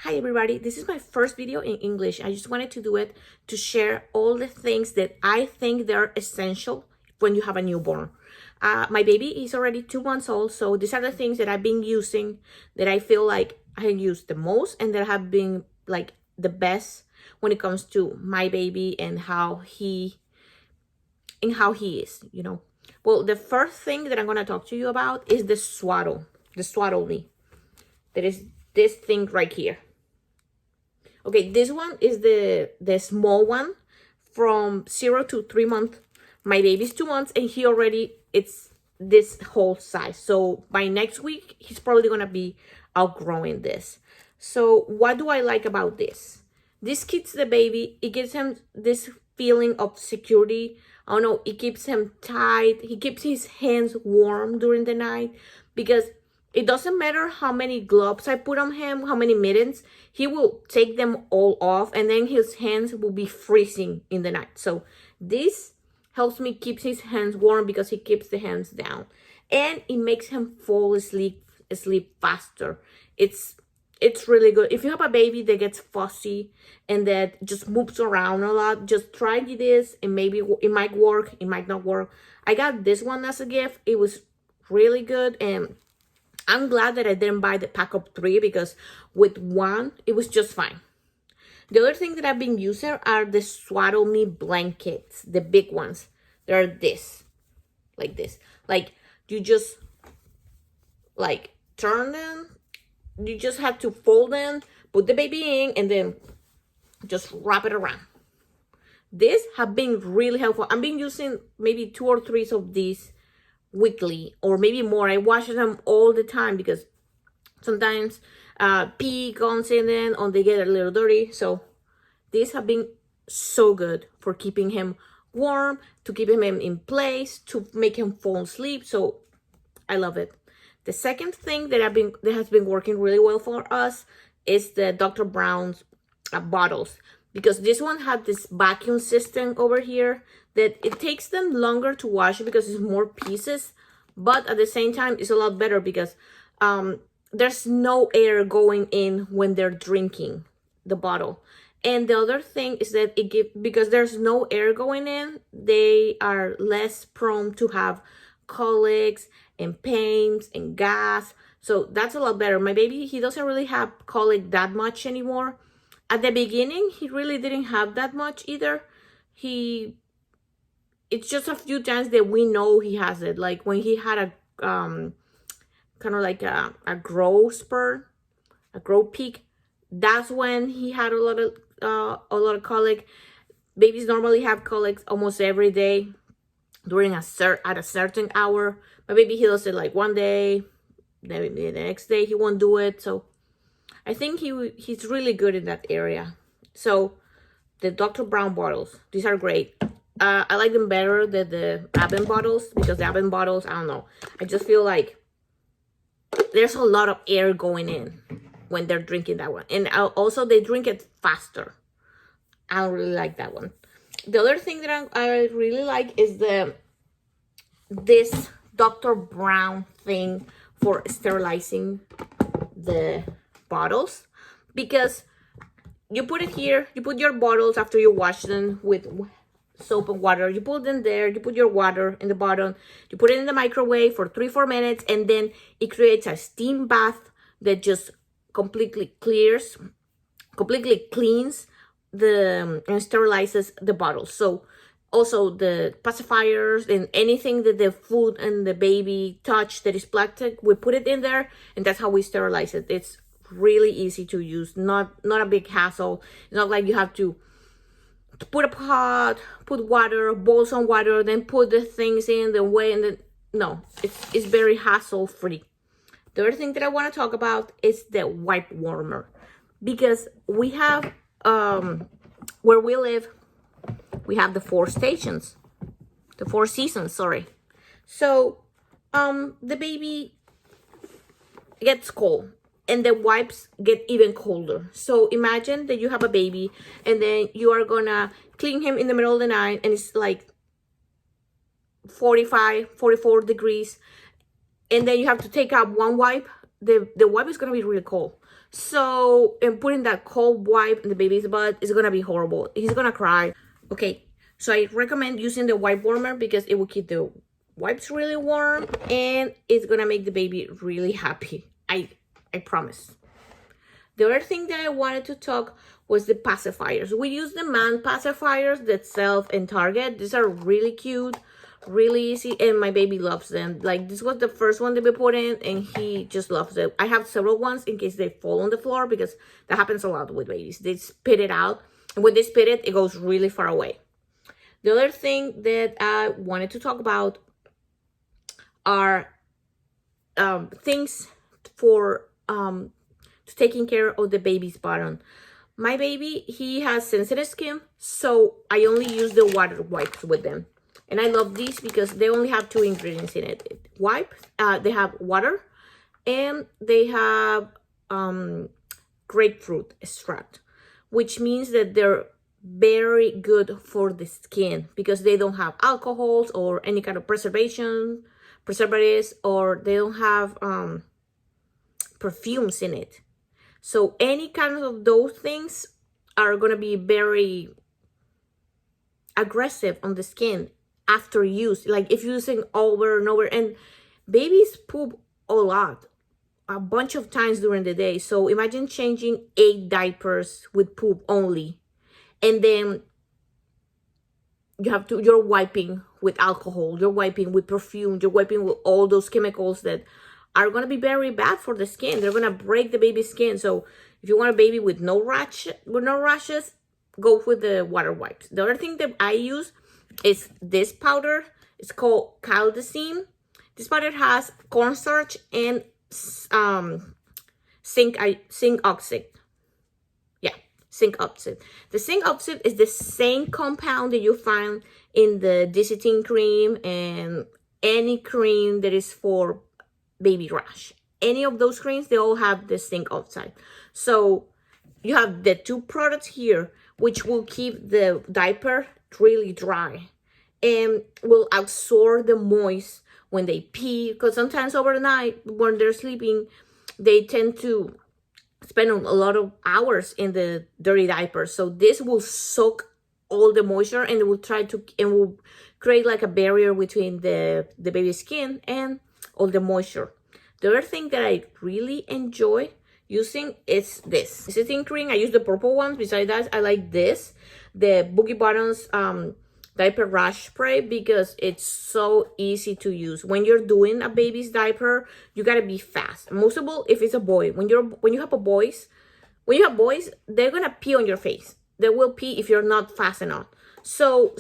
Hi everybody, this is my first video in English. I just wanted to do it to share all the things that I think they're essential when you have a newborn. My baby is already 2 months old, so these are the things that I've been using that I feel like I use the most and that have been like the best when it comes to my baby and how he is, Well, the first thing that I'm going to talk to you about is the Swaddle, the Swaddle me. That is this thing right here. Okay, this one is the small one from 0 to 3 months. My baby's 2 months and it's this whole size. So by next week, he's probably gonna be outgrowing this. So what do I like about this? This keeps the baby, it gives him this feeling of security. I don't know, it keeps him tight. He keeps his hands warm during the night because it doesn't matter how many gloves I put on him, how many mittens, he will take them all off and then his hands will be freezing in the night. So this helps me keep his hands warm because he keeps the hands down. And it makes him fall asleep faster. It's really good. If you have a baby that gets fussy and that just moves around a lot, just try this and maybe it might work, it might not work. I got this one as a gift. It was really good and I'm glad that I didn't buy the pack of 3 because with one, it was just fine. The other thing that I've been using are the Swaddle Me blankets, the big ones. They're like this. Like, you just, turn them. You just have to fold them, put the baby in, and then just wrap it around. These have been really helpful. I've been using maybe 2 or 3 of these weekly or maybe more. I wash them all the time because sometimes pee comes in them or they get a little dirty. So these have been so good for keeping him warm, to keep him in place, to make him fall asleep. So I love it. The second thing that has been working really well for us is the Dr. Brown's bottles, because this one had this vacuum system over here that it takes them longer to wash because it's more pieces, but at the same time it's a lot better because there's no air going in when they're drinking the bottle. And the other thing is that because there's no air going in, they are less prone to have colics and pains and gas. So that's a lot better. My baby, he doesn't really have colic that much anymore. At the beginning, he really didn't have that much either. It's just a few times that we know he has it. Like when he had a kind of like a growth spurt, a growth peak. That's when he had a lot of colic. Babies normally have colics almost every day during at a certain hour. My baby, he does it like one day, then the next day he won't do it. So I think he's really good in that area. So the Dr. Brown bottles, these are great. I like them better than the Avon bottles because the Avon bottles, I don't know. I just feel like there's a lot of air going in when they're drinking that one. And also they drink it faster. I don't really like that one. The other thing that I really like is this Dr. Brown thing for sterilizing the bottles, because you put it here, you put your bottles after you wash them with soap and water, you put them there, you put your water in the bottom, you put it in the microwave for 3-4 minutes, and then it creates a steam bath that just completely cleans and sterilizes the bottles. So also the pacifiers and anything that the food and the baby touch that is plastic, we put it in there and that's how we sterilize it. It's really easy to use, not a big hassle. It's not like you have to put a pot, put water, boil some water, then put the things in the way, and then no, it's very hassle free. The other thing that I want to talk about is the wipe warmer, because we have where we live, we have the 4 seasons, sorry. So the baby gets cold and the wipes get even colder. So imagine that you have a baby and then you are gonna clean him in the middle of the night and it's like 45, 44 degrees. And then you have to take out one wipe the wipe is gonna be really cold. So, and putting that cold wipe in the baby's butt is gonna be horrible. He's gonna cry. Okay, so I recommend using the wipe warmer because it will keep the wipes really warm and it's gonna make the baby really happy. I promise. The other thing that I wanted to talk was the pacifiers. We use the man pacifiers that sell in Target. These are really cute, really easy, and my baby loves them. Like, this was the first one that we put in and he just loves it. I have several ones in case they fall on the floor because that happens a lot with babies. They spit it out, and when they spit it, it goes really far away. The other thing that I wanted to talk about are things for taking care of the baby's bottom. My baby, he has sensitive skin, so I only use the water wipes with them. And I love these because they only have 2 ingredients in it. They have water, and they have grapefruit extract, which means that they're very good for the skin because they don't have alcohols or any kind of preservatives, or they don't have perfumes in it. So any kind of those things are going to be very aggressive on the skin after use. Like if you're using over and over, and babies poop a lot, a bunch of times during the day. So imagine changing 8 diapers with poop only. And then you're wiping with alcohol, you're wiping with perfume, you're wiping with all those chemicals that are going to be very bad for the skin. They're going to break the baby's skin. So if you want a baby with no rashes, go with the water wipes. The other thing that I use is this powder. It's called Caldacine. This powder has cornstarch and zinc oxide. Yeah, zinc oxide. The zinc oxide is the same compound that you find in the Desitin cream and any cream that is for baby rash. Any of those creams, they all have the zinc oxide. So you have the 2 products here, which will keep the diaper really dry and will absorb the moist when they pee, because sometimes overnight when they're sleeping, they tend to spend a lot of hours in the dirty diaper. So this will soak all the moisture and it will will create like a barrier between the baby's skin and all the moisture. The other thing that I really enjoy using is this Desitin cream. I use the purple ones. Besides that, I like this, the Boogie Buttons diaper rash spray, because it's so easy to use. When you're doing a baby's diaper, you gotta be fast. Most of all, if it's a boy. When you have boys, they're gonna pee on your face. They will pee if you're not fast enough. So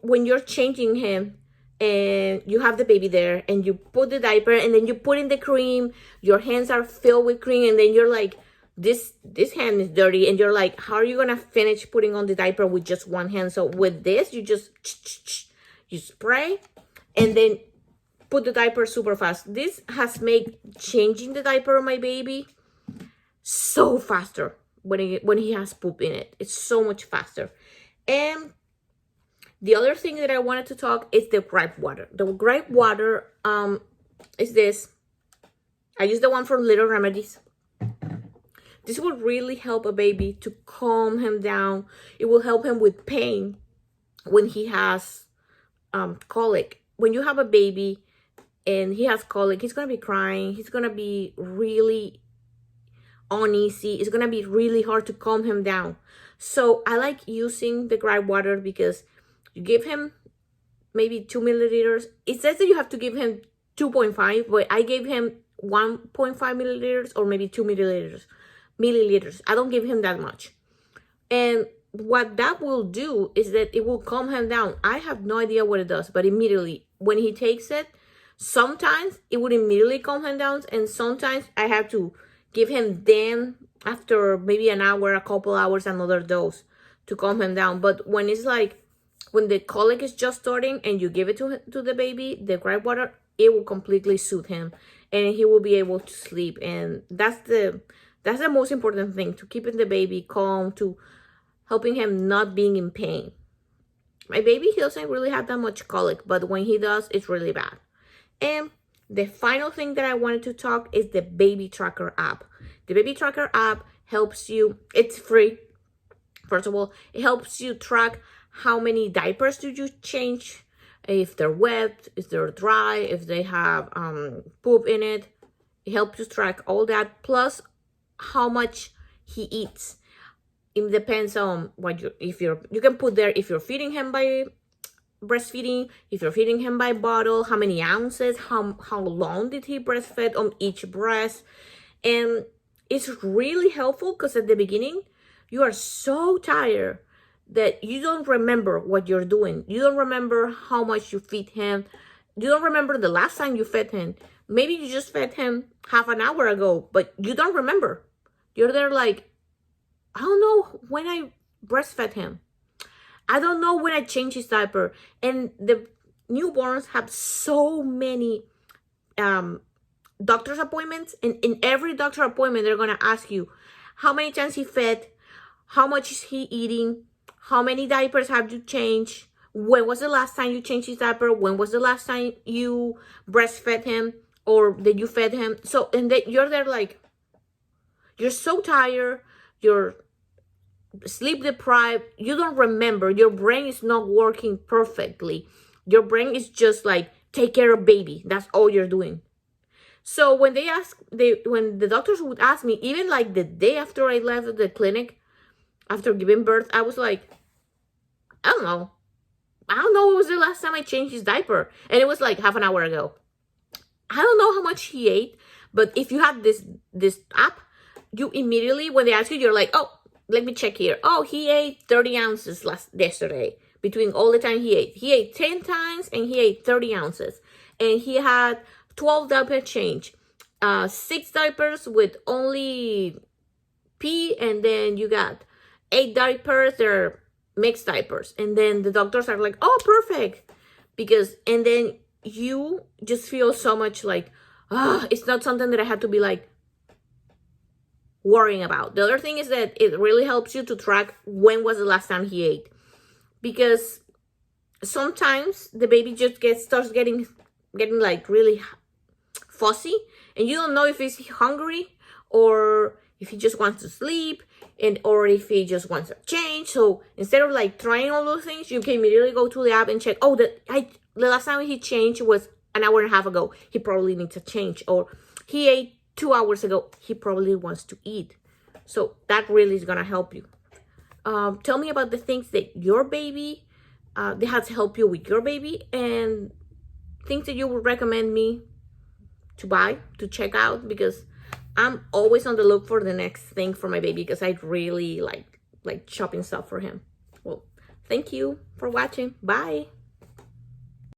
when you're changing him and you have the baby there and you put the diaper and then you put in the cream, your hands are filled with cream, and then you're like, this hand is dirty, and you're like, how are you gonna finish putting on the diaper with just one hand? So with this, you just you spray and then put the diaper super fast. This has made changing the diaper of my baby so faster when he has poop in it. It's so much faster. And the other thing that I wanted to talk is the gripe water. The gripe water is this. I use the one from Little Remedies. This will really help a baby to calm him down. It will help him with pain when he has colic. When you have a baby and he has colic, he's going to be crying. He's going to be really uneasy. It's going to be really hard to calm him down. So I like using the gripe water because you give him maybe 2 milliliters. It says that you have to give him 2.5, but I gave him 1.5 milliliters or maybe 2 milliliters. I don't give him that much. And what that will do is that it will calm him down. I have no idea what it does, but immediately when he takes it, sometimes it would immediately calm him down, and sometimes I have to give him then after maybe an hour, a couple hours, another dose to calm him down. But when it's like when the colic is just starting and you give it to the baby, the gripe water, it will completely soothe him and he will be able to sleep. And that's the most important thing, to keeping the baby calm, to helping him not being in pain. My baby, he doesn't really have that much colic, but when he does, it's really bad. And the final thing that I wanted to talk is the baby tracker app. The baby tracker app helps you, it's free. First of all, it helps you track how many diapers do you change, if they're wet, if they're dry, if they have poop in it. It helps you track all that, plus how much he eats. It depends on what you can put there if you're feeding him by breastfeeding, if you're feeding him by bottle, how many ounces, how long did he breastfeed on each breast. And it's really helpful because at the beginning you are so tired that you don't remember what you're doing. You don't remember how much you feed him. You don't remember the last time you fed him. Maybe you just fed him half an hour ago, but you don't remember. You're there like, I don't know when I breastfed him. I don't know when I changed his diaper. And the newborns have so many doctor's appointments. And in every doctor appointment, they're going to ask you how many times he fed, how much is he eating, how many diapers have you changed, when was the last time you changed his diaper, when was the last time you breastfed him or that you fed him. So, and then you're there like, you're so tired, you're sleep deprived, you don't remember, your brain is not working perfectly. Your brain is just like, take care of baby, that's all you're doing. So when when the doctors would ask me, even like the day after I left the clinic after giving birth, I was like, I don't know when was the last time I changed his diaper, and it was like half an hour ago. I don't know how much he ate, but if you have this app, you immediately, when they ask you, you're like, oh, let me check here. Oh, he ate 30 ounces yesterday. Between all the time he ate 10 times and he ate 30 ounces. And he had 12 diaper change. 6 diapers with only pee, and then you got 8 diapers, they're mixed diapers. And then the doctors are like, oh, perfect. And then you just feel so much like, it's not something that I had to be like, worrying about. The other thing is that it really helps you to track when was the last time he ate, because sometimes the baby just starts getting like really fussy, and you don't know if he's hungry or if he just wants to sleep, or if he just wants to change. So instead of like trying all those things, you can immediately go to the app and check, oh, the last time he changed was an hour and a half ago, he probably needs to change, or he ate 2 hours ago, he probably wants to eat. So that really is gonna help you. Tell me about the things that your baby, that has helped you with your baby, and things that you would recommend me to buy, to check out, because I'm always on the look for the next thing for my baby, because I really like shopping stuff for him. Well, thank you for watching. Bye.